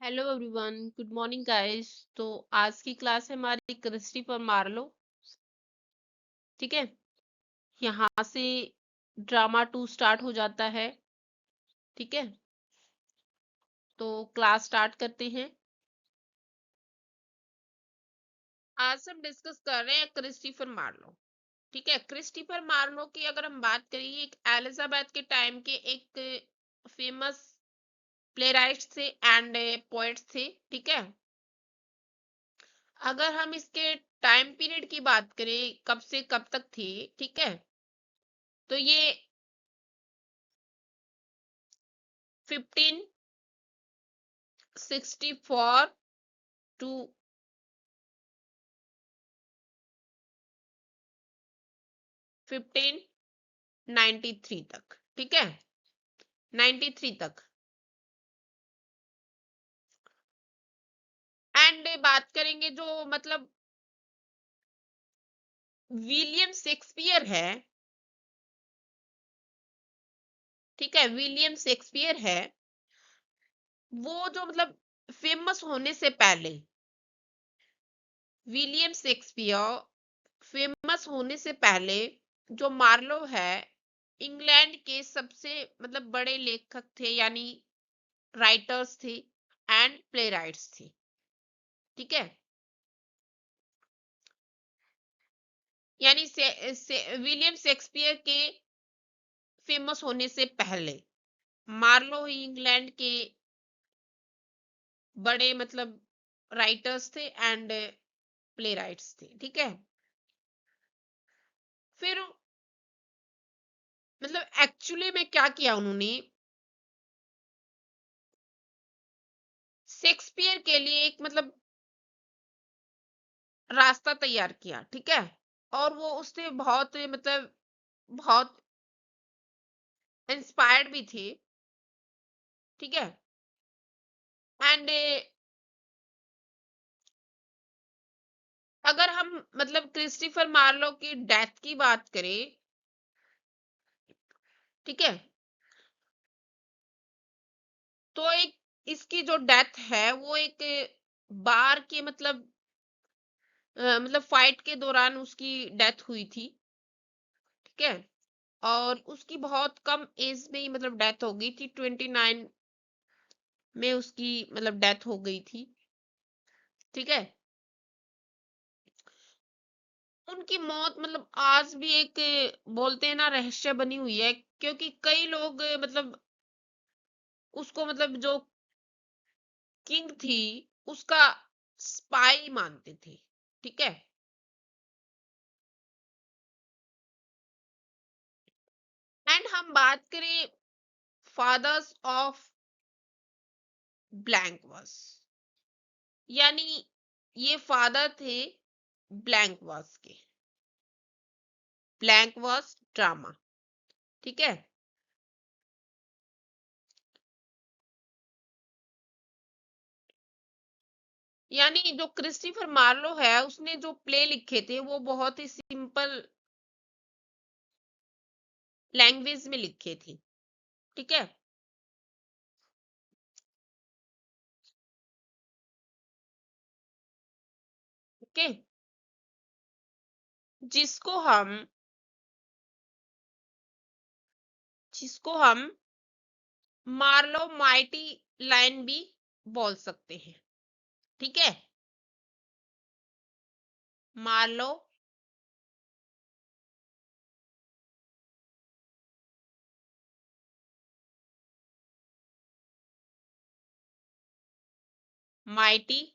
Hello everyone, good morning guys. तो आज की क्लास है हमारी क्रिस्टी पर मार्लो। ठीक है, यहाँ से ड्रामा 2 स्टार्ट हो जाता है। ठीक है, तो क्लास स्टार्ट करते हैं। आज हम डिस्कस कर रहे हैं क्रिस्टीफर मार्लो। ठीक है, क्रिस्टीफर मार्लो की अगर हम बात करें, एक एलिजाबेथ के टाइम के एक फेमस प्लेराइट थे एंड पोएट्स थे। ठीक है, अगर हम इसके टाइम पीरियड की बात करें कब से कब तक थी, ठीक है, तो ये 1564 टू 1593 तक। ठीक है, 93 तक। एंड बात करेंगे जो मतलब विलियम शेक्सपियर है। ठीक है, विलियम शेक्सपियर है, वो जो मतलब फेमस होने से पहले, विलियम शेक्सपियर फेमस होने से पहले जो मार्लो है, इंग्लैंड के सबसे मतलब बड़े लेखक थे, यानी राइटर्स थे एंड प्ले राइट्स थे। ठीक है, यानी विलियम शेक्सपियर के फेमस होने से पहले मार्लो ही इंग्लैंड के बड़े मतलब राइटर्स थे एंड प्ले राइट्स थे। ठीक है, फिर मतलब एक्चुअली में क्या किया उन्होंने, शेक्सपियर के लिए एक मतलब रास्ता तैयार किया। ठीक है, और वो उससे बहुत मतलब बहुत इंस्पायर्ड भी थे। ठीक है, एंड अगर हम मतलब क्रिस्टोफर मार्लो की डेथ की बात करें, ठीक है, तो एक इसकी जो डेथ है वो एक बार के मतलब फाइट के दौरान उसकी डेथ हुई थी। ठीक है, और उसकी बहुत कम एज में ही मतलब डेथ हो गई थी, 29 में उसकी मतलब डेथ हो गई थी। ठीक है, उनकी मौत मतलब आज भी एक बोलते हैं ना रहस्य बनी हुई है, क्योंकि कई लोग मतलब उसको मतलब जो किंग थी उसका स्पाई मानते थे। ठीक है, एंड हम बात करें फादर्स ऑफ ब्लैंक वर्स, यानी ये फादर थे ब्लैंक वर्स के, ब्लैंक वर्स ड्रामा। ठीक है, यानी जो क्रिस्टोफर मार्लो है उसने जो प्ले लिखे थे वो बहुत ही सिंपल लैंग्वेज में लिखे थे। ठीक है, ओके, जिसको हम जिसको हम मार्लो माइटी लाइन भी बोल सकते हैं। ठीक है, मार्लो माइटी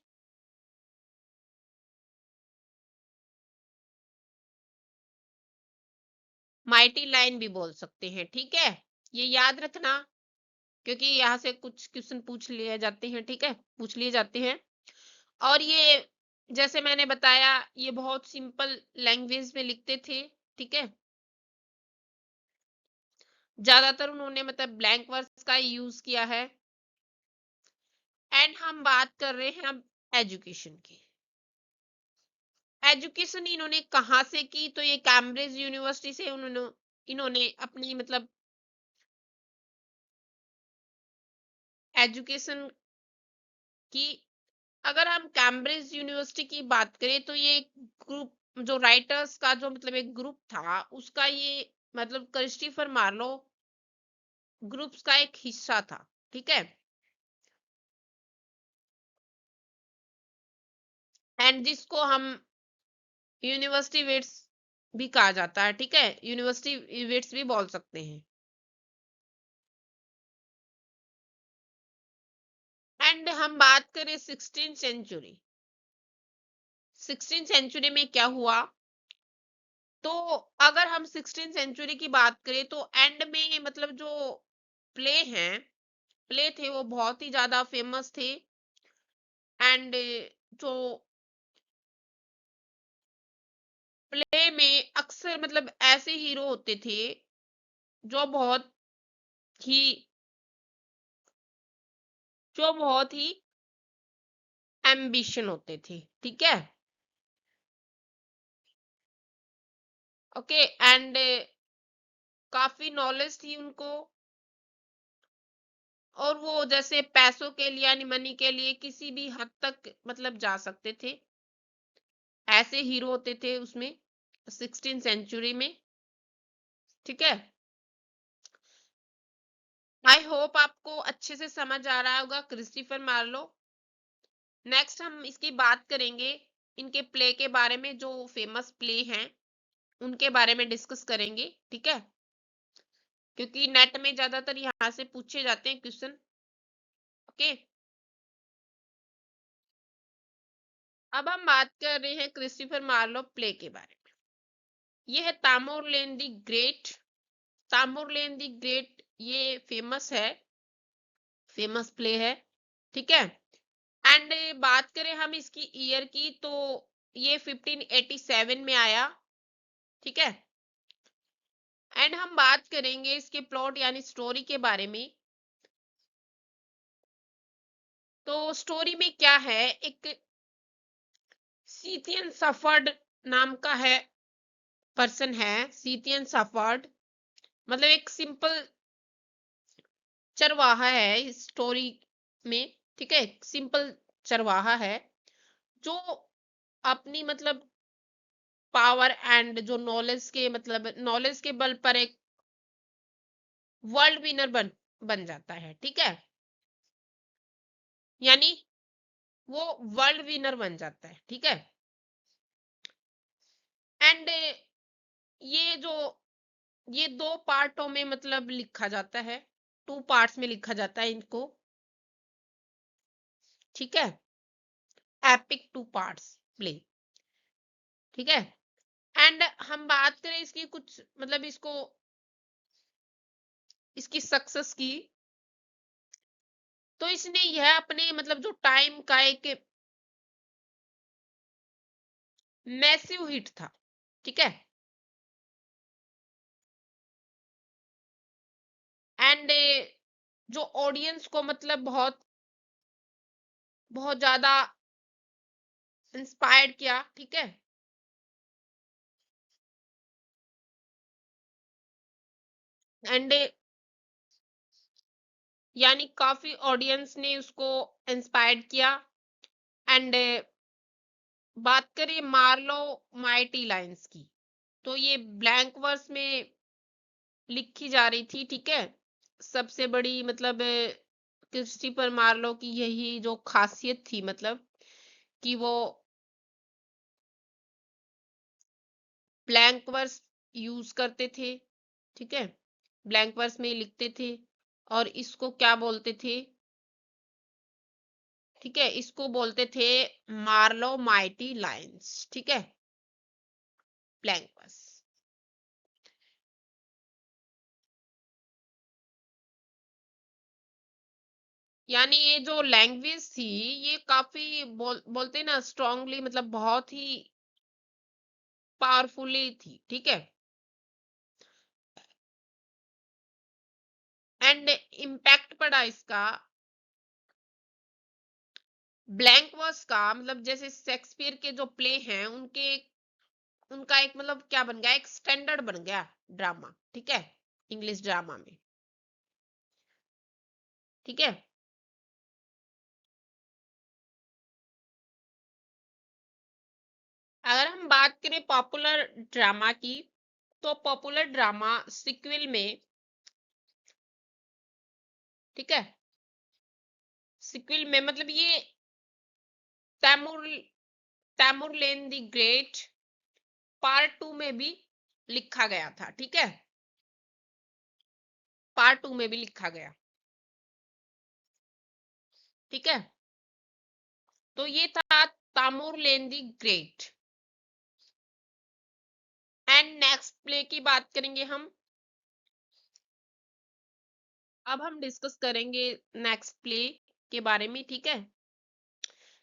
माइटी लाइन भी बोल सकते हैं। ठीक है, ये याद रखना, क्योंकि यहाँ से कुछ क्वेश्चन पूछ लिए जाते हैं। ठीक है, पूछ लिए जाते हैं। और ये जैसे मैंने बताया ये बहुत सिंपल लैंग्वेज में लिखते थे। ठीक है, ज्यादातर उन्होंने मतलब ब्लैंक वर्स का यूज किया है। एंड हम बात कर रहे हैं अब एजुकेशन की। एजुकेशन इन्होंने कहाँ से की, तो ये कैम्ब्रिज यूनिवर्सिटी से इन्होंने अपनी मतलब एजुकेशन कि अगर हम कैम्ब्रिज यूनिवर्सिटी की बात करें तो ये ग्रुप, जो राइटर्स का जो मतलब एक ग्रुप था, उसका ये मतलब क्रिस्टोफर मार्लो ग्रुप्स का एक हिस्सा था। ठीक है, एंड जिसको हम यूनिवर्सिटी वेट्स भी कहा जाता है। ठीक है, यूनिवर्सिटी वेट्स भी बोल सकते हैं। एंड हम बात करें 16th सेंचुरी में क्या हुआ, तो अगर हम 16th सेंचुरी की बात करें तो एंड में मतलब जो प्ले थे वो बहुत ही ज्यादा फेमस थे। एंड जो प्ले में अक्सर मतलब ऐसे हीरो होते थे जो बहुत ही जो बहुत ही एम्बिशन होते थे। ठीक है, ओके, एंड काफी नॉलेज थी उनको, और वो जैसे पैसों के लिए यानी मनी के लिए किसी भी हद तक मतलब जा सकते थे। ऐसे हीरो होते थे उसमें 16th सेंचुरी में। ठीक है, आई होप आपको अच्छे से समझ आ रहा होगा क्रिस्टोफर मार्लो। नेक्स्ट हम इसकी बात करेंगे, इनके प्ले के बारे में, जो फेमस प्ले हैं उनके बारे में डिस्कस करेंगे। ठीक है, क्योंकि नेट में ज्यादातर यहाँ से पूछे जाते हैं क्वेश्चन। ओके, अब हम बात कर रहे हैं क्रिस्टोफर मार्लो प्ले के बारे में। ये है तामोरलेन दी ग्रेट। तामोरलेन दी ग्रेट ये फेमस प्ले है। ठीक है, एंड बात करें हम इसकी ईयर की तो ये 1587 में आया। ठीक है, एंड हम बात करेंगे इसके प्लॉट यानी स्टोरी के बारे में। तो स्टोरी में क्या है, एक सीथियन सफर्ड नाम का है, पर्सन है सीथियन सफर्ड, मतलब एक सिंपल चरवाहा है इस स्टोरी में। ठीक है, सिंपल चरवाहा है जो अपनी मतलब पावर एंड जो नॉलेज के बल पर एक वर्ल्ड विनर बन जाता है। ठीक है, यानी वो वर्ल्ड विनर बन जाता है। ठीक है, एंड ये ये दो पार्टों में मतलब लिखा जाता है, टू पार्ट्स में लिखा जाता है इनको। ठीक है, एपिक टू पार्ट्स प्ले। ठीक है, एंड हम बात करें इसकी कुछ मतलब इसकी सक्सेस की, तो इसने यह अपने मतलब जो टाइम का एक मैसिव हिट था। ठीक है, एंड जो ऑडियंस को मतलब बहुत बहुत ज्यादा इंस्पायर्ड किया। ठीक है, एंड यानी काफी ऑडियंस ने उसको इंस्पायर्ड किया। एंड बात करें मार्लो माइटी लाइंस की, तो ये ब्लैंक वर्स में लिखी जा रही थी। ठीक है, सबसे बड़ी मतलब क्रिस्टोफर मार्लो की यही जो खासियत थी, मतलब कि वो ब्लैंक वर्स यूज करते थे। ठीक है, ब्लैंक वर्स में लिखते थे, और इसको क्या बोलते थे, ठीक है, इसको बोलते थे मार्लो माइटी लाइंस। ठीक है, ब्लैंक वर्स, यानी ये जो लैंग्वेज थी ये काफी बोलते ना स्ट्रांगली, मतलब बहुत ही पावरफुली थी। ठीक है, एंड इम्पैक्ट पड़ा इसका ब्लैंक वर्स का, मतलब जैसे शेक्सपियर के जो प्ले हैं उनका एक मतलब क्या बन गया, एक स्टैंडर्ड बन गया ड्रामा। ठीक है, इंग्लिश ड्रामा में। ठीक है, अगर हम बात करें पॉपुलर ड्रामा की, तो पॉपुलर ड्रामा सिक्वल में, ठीक है, सिक्वल में मतलब ये तैमूर तैमूरलेन द ग्रेट पार्ट 2 में भी लिखा गया था, ठीक है, पार्ट 2 में भी लिखा गया, ठीक है। तो ये था Tamerlane the great. And next play की बात करेंगे हम। अब हम डिस्कस करेंगे नेक्स्ट प्ले के बारे में, ठीक है।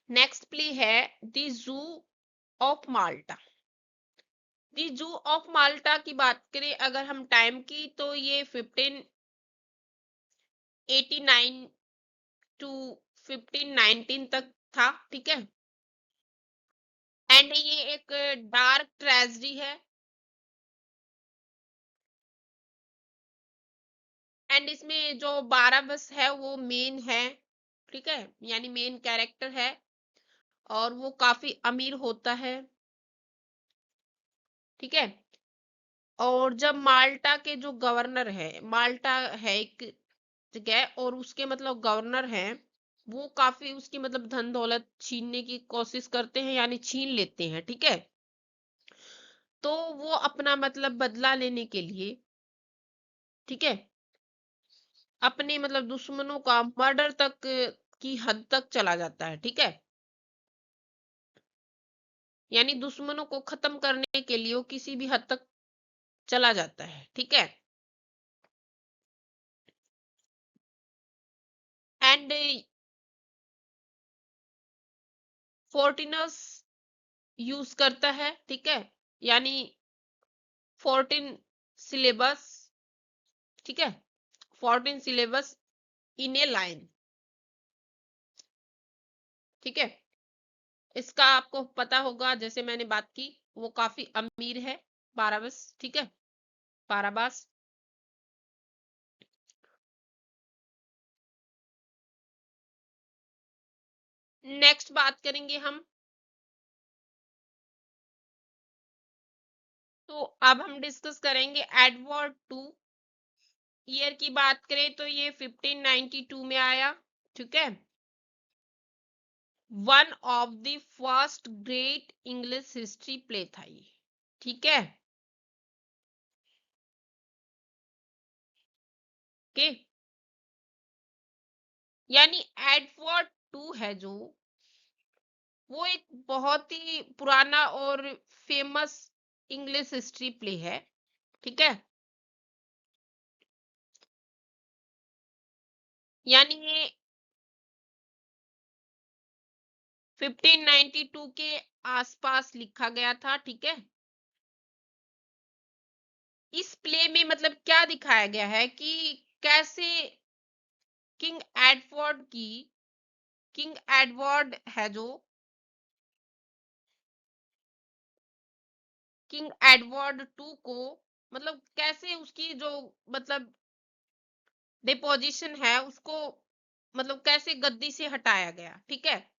नेक्स्ट प्ले है the zoo of Malta. The zoo of माल्टा की बात करें अगर हम टाइम की, तो ये 1589 टू 1519 तक था, ठीक है। एंड ये एक डार्क ट्रेजेडी है। एंड इसमें जो बाराबस है वो मेन है, ठीक है, यानी मेन कैरेक्टर है, और वो काफी अमीर होता है, ठीक है। और जब माल्टा के जो गवर्नर है, माल्टा है एक जगह, और उसके मतलब गवर्नर हैं, वो काफी उसकी मतलब धन दौलत छीनने की कोशिश करते हैं, यानी छीन लेते हैं, ठीक है। तो वो अपना मतलब बदला लेने के लिए, ठीक है, अपने मतलब दुश्मनों का मर्डर तक की हद तक चला जाता है, ठीक है, यानी दुश्मनों को खत्म करने के लिए वो किसी भी हद तक चला जाता है, ठीक है। एंड फोर्टिनस यूज करता है, ठीक है, यानी 14 सिलेबस, ठीक है, 14 सिलेबस इन ए लाइन, ठीक है। इसका आपको पता होगा, जैसे मैंने बात की, वो काफी अमीर है, बाराबस, ठीक है, बाराबास। नेक्स्ट बात करेंगे हम, तो अब हम डिस्कस करेंगे एडवर्ड टू। ईयर की बात करें तो ये 1592 में आया, ठीक है। One of the first great English history play था ये, ठीक है, ओके। यानी एडवर्ड टू है जो, वो एक बहुत ही पुराना और फेमस इंग्लिश हिस्ट्री प्ले है, ठीक है। यानी ये 1592 के आसपास लिखा गया था, ठीक है। इस प्ले में मतलब क्या दिखाया गया है कि कैसे किंग एडवर्ड की, किंग एडवर्ड है जो, किंग एडवर्ड टू को मतलब कैसे उसकी जो मतलब डिपोजिशन है उसको मतलब कैसे गद्दी से हटाया गया, ठीक है।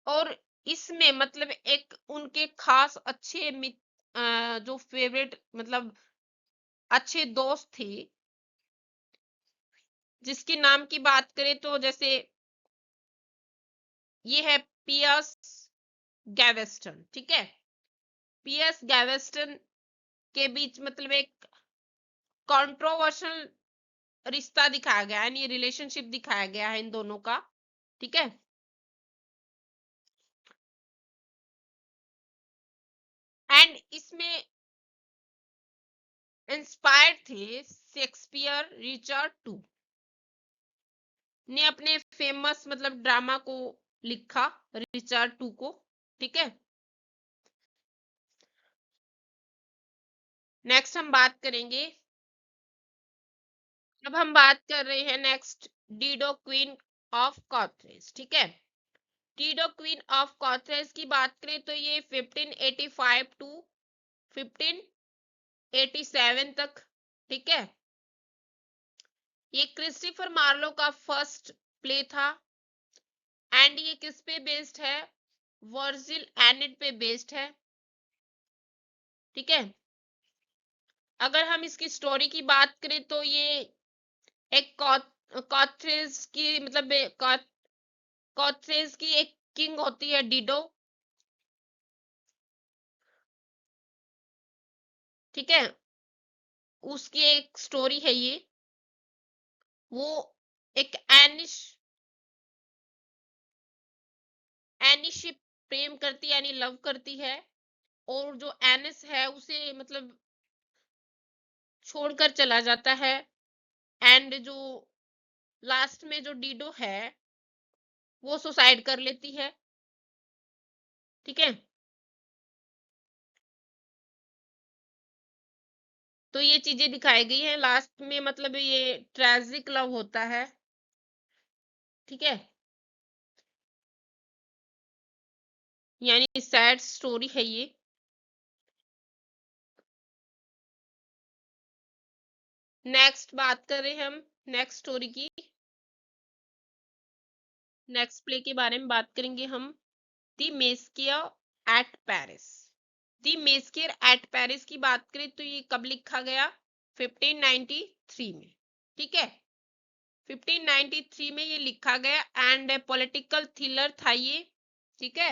और इसमें मतलब एक उनके खास अच्छे जो फेवरेट मतलब अच्छे दोस्त थे, जिसके नाम की बात करें तो जैसे ये है पियर्स गैवेस्टन, ठीक है। पियर्स गैवेस्टन के बीच मतलब एक कंट्रोवर्शियल रिश्ता दिखाया गया है, यानी रिलेशनशिप दिखाया गया है इन दोनों का, ठीक है। एंड इसमें इंस्पायर्ड थे शेक्सपियर रिचर्ड टू ने अपने फेमस मतलब ड्रामा को लिखा, रिचर्ड टू को, ठीक है। नेक्स्ट हम बात करेंगे, अब हम बात कर रहे हैं नेक्स्ट डीडो क्वीन ऑफ कॉथरेज, ठीक है। डीडो क्वीन ऑफ कॉथरेज की बात करें तो ये 1585 टू 1587 तक, ठीक है। ये क्रिस्टोफर मार्लो का फर्स्ट प्ले था एंड ये किस पे बेस्ड है, वर्जिल एनिड पे बेस्ड है। ठीक है, अगर हम इसकी स्टोरी की बात करें तो ये एक कॉथरेज की मतलब कॉथरेज की एक किंग होती है डिडो। ठीक है, उसकी एक स्टोरी है ये। वो एक एनिश प्रेम करती है यानी लव करती है, और जो एनिस है उसे मतलब छोड़कर चला जाता है। एंड जो लास्ट में जो डिडो है वो सुसाइड कर लेती है। ठीक है, तो ये चीजें दिखाई गई है लास्ट में, मतलब ये ट्रेजिक लव होता है। ठीक है, यानी सैड स्टोरी है ये। नेक्स्ट बात करें हम नेक्स्ट स्टोरी की, नेक्स्ट प्ले के बारे में बात करेंगे हम। The massacre at Paris. The massacre at Paris की बात करें तो ये कब लिखा गया, 1593 में। ठीक है, 1593 में ये लिखा गया एंड पॉलिटिकल थ्रिलर था ये। ठीक है,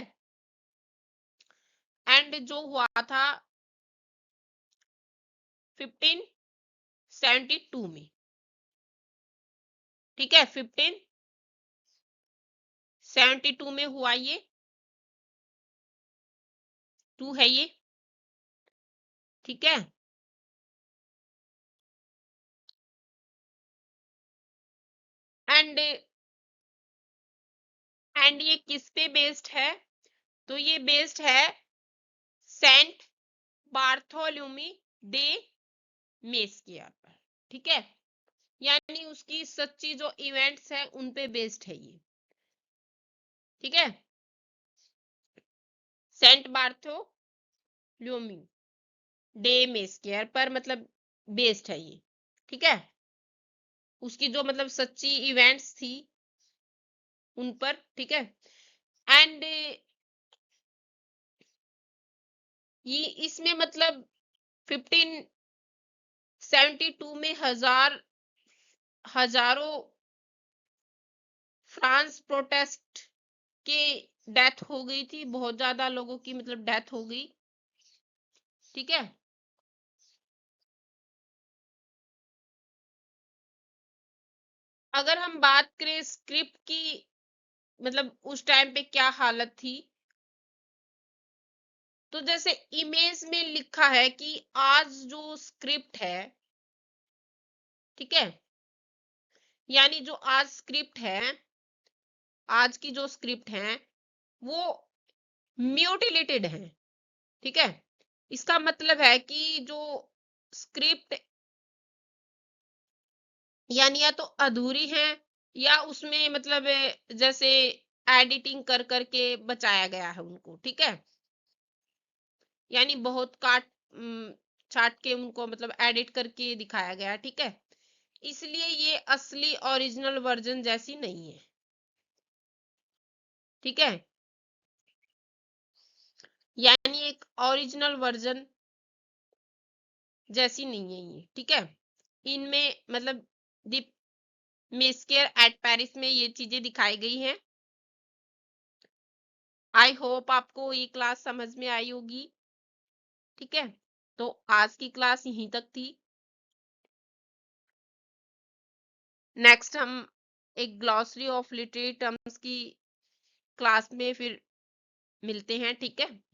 एंड जो हुआ था 1572 में। ठीक है, 1572 में हुआ ये, टू है ये। ठीक है, एंड ये किस पे बेस्ड है, तो ये बेस्ड है सेंट बार्थोलोमी डे मेस्कियर पर। ठीक है, यानी उसकी सच्ची जो इवेंट्स है उन पे बेस्ड है ये। ठीक है, सेंट बार्थोलोमी डे मेस्कियर पर मतलब बेस्ड है ये। ठीक है, उसकी जो मतलब सच्ची इवेंट्स थी उन पर। ठीक है, एंड ये इसमें मतलब 1572 में हजारों फ्रांस प्रोटेस्ट के डेथ हो गई थी, बहुत ज्यादा लोगों की मतलब डेथ हो गई। ठीक है, अगर हम बात करें स्क्रिप्ट की, मतलब उस टाइम पे क्या हालत थी, तो जैसे इमेज में लिखा है कि आज जो स्क्रिप्ट है, ठीक है, यानी जो आज स्क्रिप्ट है, आज की जो स्क्रिप्ट है वो म्यूटिलेटेड है। ठीक है, इसका मतलब है कि जो स्क्रिप्ट यानी या तो अधूरी है या उसमें मतलब जैसे एडिटिंग कर करके बचाया गया है उनको। ठीक है, यानी बहुत छाट के उनको मतलब एडिट करके दिखाया गया है। ठीक है, इसलिए ये असली ओरिजिनल वर्जन जैसी नहीं है। ठीक है, यानी एक ओरिजिनल वर्जन जैसी नहीं है ये। ठीक है, इनमें मतलब दी मेस्केयर एट पेरिस में ये चीजें दिखाई गई हैं। आई होप आपको ये क्लास समझ में आई होगी। ठीक है, तो आज की क्लास यहीं तक थी। नेक्स्ट हम एक ग्लॉसरी ऑफ लिटरेरी टर्म्स की क्लास में फिर मिलते हैं। ठीक है।